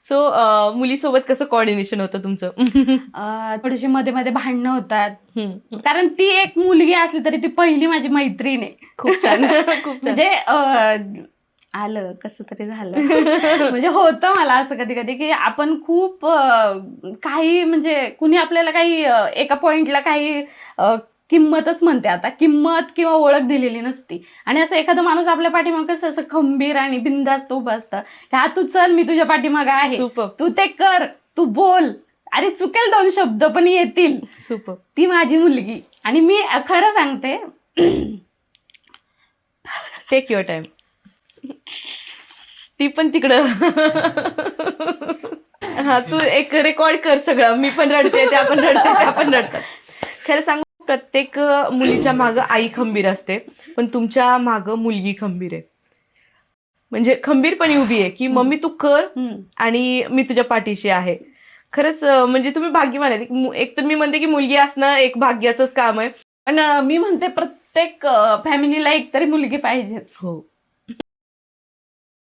So मुलीसोबत कसं coordination होतं तुमचं? थोडीशी मध्ये मध्ये भांडणं होतात, हम्म. कारण ती एक मुलगी असली तरी ती पहिली माझी मैत्रीण आहे. खूप छान. खूप छान. म्हणजे आलं कसं तरी झालं. म्हणजे होतं मला असं कधी कधी की आपण खूप काही म्हणजे कुणी आपल्याला काही एका पॉइंटला काही किंमतच म्हणते, आता किंमत किंवा ओळख दिलेली नसती, आणि असं एखादा माणूस आपल्या पाठीमागं कसं असं खंबीर आणि बिंदास्त उभं असतं की हा तू चल, मी तुझ्या पाठीमागं आहे, सुपर. तू ते कर, तू बोल, अरे चुकेल 2 शब्द पण येतील. सुपर. ती माझी मुलगी. आणि मी खरं सांगते, टेक युअर टाइम. ती पण तिकडं. हा, तू एक रेकॉर्ड कर सगळं. मी पण रडते, त्या पण रडते, त्या पण रडतात. खरं सांगू, प्रत्येक मुलीच्या मागं आई खंबीर असते, पण तुमच्या मागं मुलगी खंबीर आहे. म्हणजे खंबीरपणे उभी आहे की मम्मी तू कर आणि मी तुझ्या पाठीशी आहे. खरंच म्हणजे तुम्ही भाग्यवान आहे. एक तर मी म्हणते की मुलगी असणं एक भाग्याचंच काम आहे. पण मी म्हणते प्रत्येक फॅमिलीला एक तरी मुलगी पाहिजेच. हो.